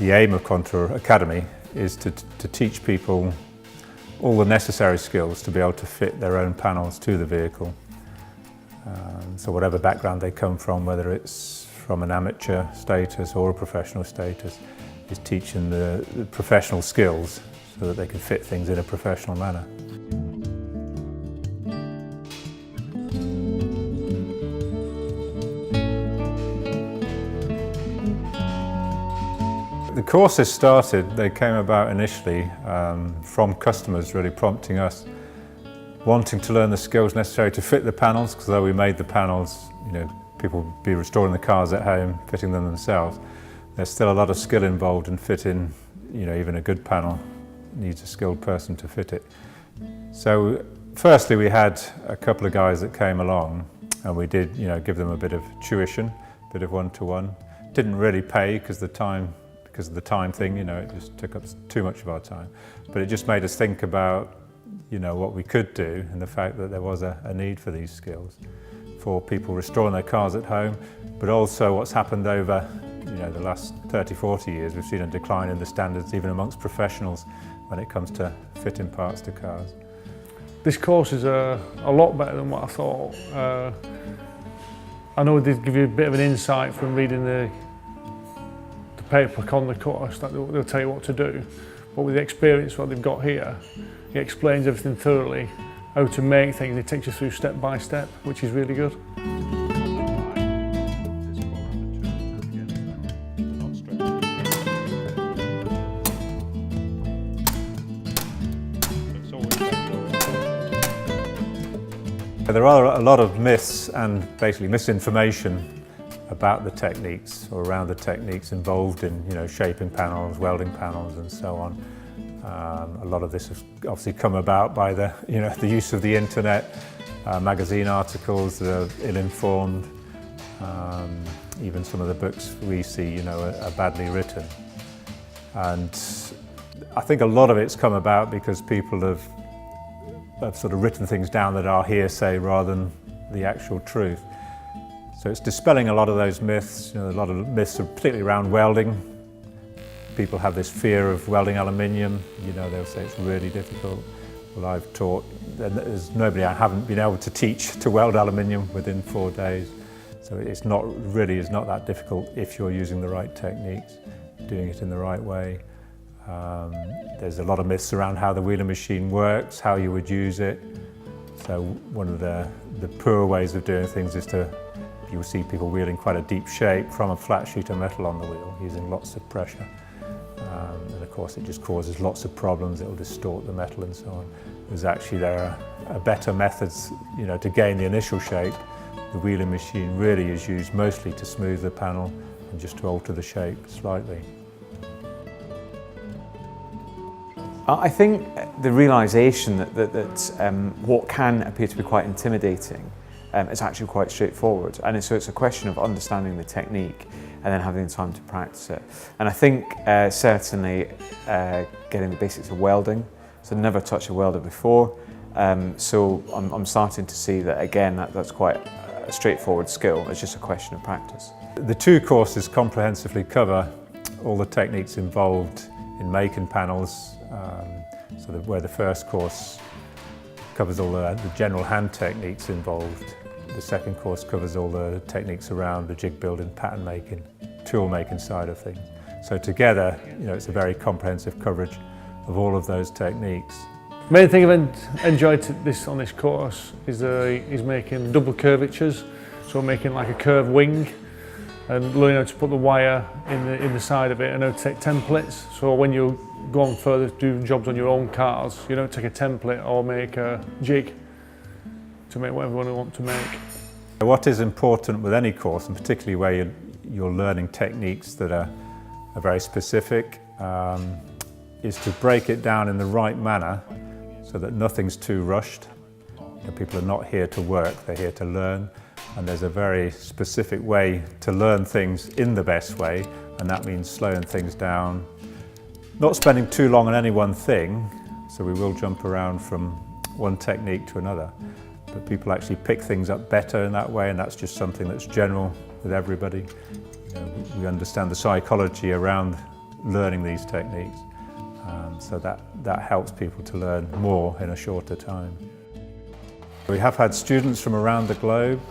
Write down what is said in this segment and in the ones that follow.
The aim of Contour Academy is to teach people all the necessary skills to be able to fit their own panels to the vehicle. So whatever background they come from, whether it's from an amateur status or a professional status, is teaching the professional skills so that they can fit things in a professional manner. The courses started, they came about initially from customers really prompting us, wanting to learn the skills necessary to fit the panels, because though we made the panels, people would be restoring the cars at home, fitting them themselves. There's still a lot of skill involved in fitting, even a good panel needs a skilled person to fit it. So firstly we had a couple of guys that came along and we did, give them a bit of tuition, a bit of one-to-one. Didn't really pay because of the time thing, it just took up too much of our time. But it just made us think about, what we could do and the fact that there was a need for these skills for people restoring their cars at home, but also what's happened over, the last 30, 40 years. We've seen a decline in the standards even amongst professionals when it comes to fitting parts to cars. This course is a lot better than what I thought. I know they give you a bit of an insight from reading the paperwork on the course, that they'll tell you what to do, but with the experience what they've got here, he explains everything thoroughly, how to make things. He takes you through step by step, which is really good. There are a lot of myths and basically misinformation about the techniques or around the techniques involved in shaping panels, welding panels and so on. A lot of this has obviously come about by the use of the internet, magazine articles that are ill-informed, even some of the books we see are badly written. And I think a lot of it's come about because people have sort of written things down that are hearsay rather than the actual truth. So it's dispelling a lot of those myths. A lot of myths are particularly around welding. People have this fear of welding aluminium. They'll say it's really difficult. Well, I've taught, there's nobody I haven't been able to teach to weld aluminium within 4 days. So it's not that difficult if you're using the right techniques, doing it in the right way. There's a lot of myths around how the wheeling machine works, how you would use it. So one of the poor ways of doing things is you'll see people wheeling quite a deep shape from a flat sheet of metal on the wheel, using lots of pressure. And of course it just causes lots of problems, it will distort the metal and so on. There are better methods to gain the initial shape. The wheeling machine really is used mostly to smooth the panel and just to alter the shape slightly. I think the realisation that what can appear to be quite intimidating is actually quite straightforward, and so it's a question of understanding the technique and then having the time to practice it. And I think certainly getting the basics of welding, so I've never touched a welder before, so I'm starting to see that again that's quite a straightforward skill. It's just a question of practice. The two courses comprehensively cover all the techniques involved in making panels. Where the first course covers all the general hand techniques involved, the second course covers all the techniques around the jig building, pattern making, tool making side of things. So together, it's a very comprehensive coverage of all of those techniques. The main thing I've enjoyed on this course is making double curvatures, so making like a curved wing, and learning how to put the wire in the side of it and how to take templates. So when you go on further to do jobs on your own cars, you don't take a template or make a jig to make whatever you want to make. What is important with any course, and particularly where you're learning techniques that are very specific, is to break it down in the right manner so that nothing's too rushed. People are not here to work, they're here to learn. And there's a very specific way to learn things in the best way, and that means slowing things down, not spending too long on any one thing, so we will jump around from one technique to another, but people actually pick things up better in that way, and that's just something that's general with everybody. We understand the psychology around learning these techniques. So that helps people to learn more in a shorter time. We have had students from around the globe,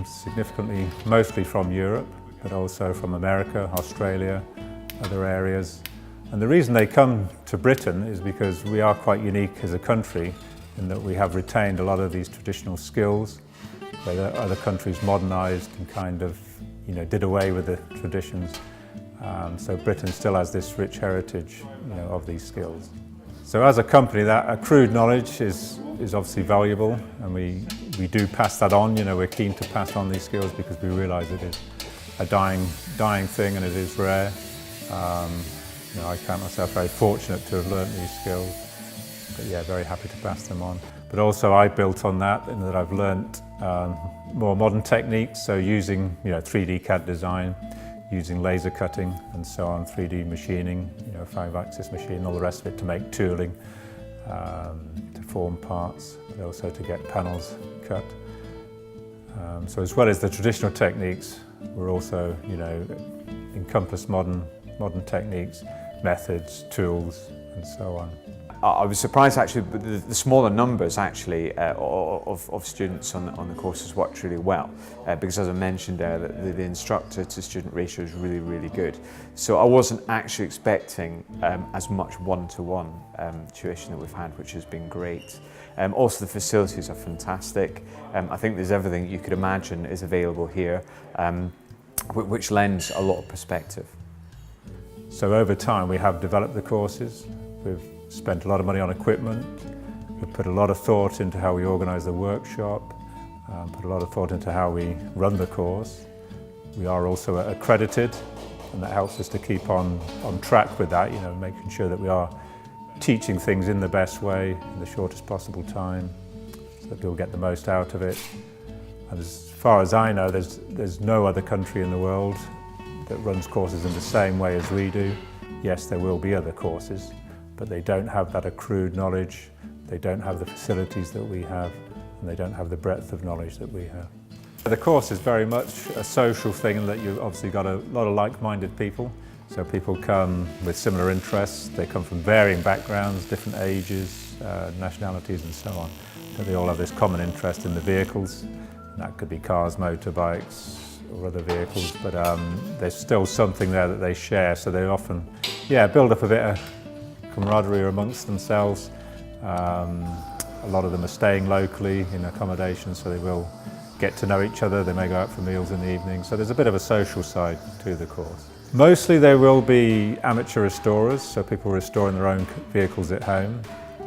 significantly mostly from Europe, but also from America, Australia, other areas. And the reason they come to Britain is because we are quite unique as a country in that we have retained a lot of these traditional skills, where other countries modernised and kind of, did away with the traditions. So Britain still has this rich heritage, of these skills. So as a company, that accrued knowledge is obviously valuable, and we do pass that on. We're keen to pass on these skills because we realise it is a dying thing and it is rare. I count myself very fortunate to have learnt these skills, but yeah, very happy to pass them on. But also I built on that in that I've learnt more modern techniques, so using 3D CAD design, using laser cutting and so on, 3D machining, 5-axis machine, all the rest of it to make tooling, to form parts, but also to get panels cut. So as well as the traditional techniques, we're also, encompass modern techniques, methods, tools, and so on. I was surprised actually, but the smaller numbers actually of students on the courses worked really well, because as I mentioned there, the instructor to student ratio is really, really good. So I wasn't actually expecting as much one-to-one tuition that we've had, which has been great. Also the facilities are fantastic. I think there's everything you could imagine is available here, which lends a lot of perspective. So over time we have developed the courses. We've spent a lot of money on equipment. We've put a lot of thought into how we organise the workshop, put a lot of thought into how we run the course. We are also accredited, and that helps us to keep on track with that, making sure that we are teaching things in the best way, in the shortest possible time, so that people get the most out of it. And as far as I know, there's no other country in the world that runs courses in the same way as we do. Yes, there will be other courses, but they don't have that accrued knowledge, they don't have the facilities that we have, and they don't have the breadth of knowledge that we have. The course is very much a social thing in that you've obviously got a lot of like-minded people. So people come with similar interests, they come from varying backgrounds, different ages, nationalities and so on. But they all have this common interest in the vehicles. That could be cars, motorbikes, or other vehicles, but there's still something there that they share, so they often build up a bit of camaraderie amongst themselves. A lot of them are staying locally in accommodation, so they will get to know each other. They may go out for meals in the evening, so there's a bit of a social side to the course. Mostly there will be amateur restorers, so people restoring their own vehicles at home,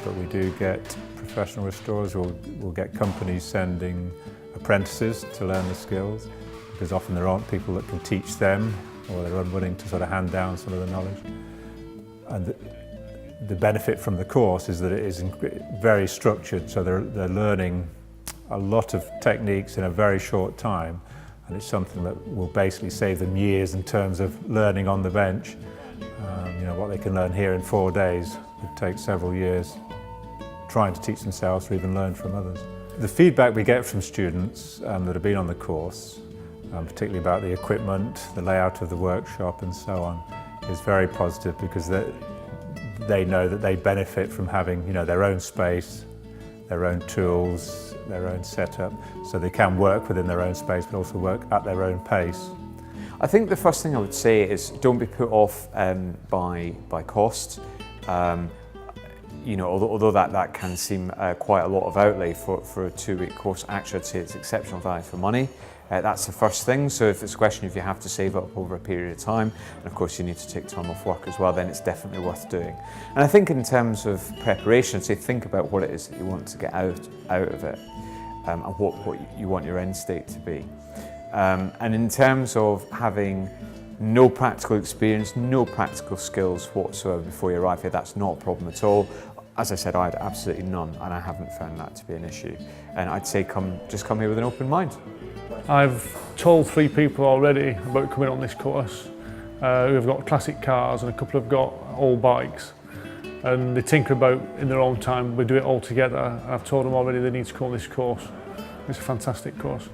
but we do get professional restorers. We'll get companies sending apprentices to learn the skills, because often there aren't people that can teach them, or they're unwilling to sort of hand down some of the knowledge. And the benefit from the course is that it is very structured, so they're learning a lot of techniques in a very short time, and it's something that will basically save them years in terms of learning on the bench. What they can learn here in 4 days would take several years trying to teach themselves or even learn from others. The feedback we get from students that have been on the course, particularly about the equipment, the layout of the workshop and so on, is very positive, because they know that they benefit from having their own space, their own tools, their own setup, so they can work within their own space but also work at their own pace. I think the first thing I would say is don't be put off by cost. Although that can seem quite a lot of outlay for a 2-week course, actually I'd say it's exceptional value for money. That's the first thing. So if it's a question if you have to save up over a period of time, and of course you need to take time off work as well, then it's definitely worth doing. And I think in terms of preparation, say think about what it is that you want to get out of it, and what you want your end state to be. And in terms of having no practical experience, no practical skills whatsoever before you arrive here, that's not a problem at all. As I said, I had absolutely none, and I haven't found that to be an issue. And I'd say just come here with an open mind. I've told 3 people already about coming on this course who have got classic cars, and a couple have got old bikes, and they tinker about in their own time. We do it all together. I've told them already they need to come on this course. It's a fantastic course.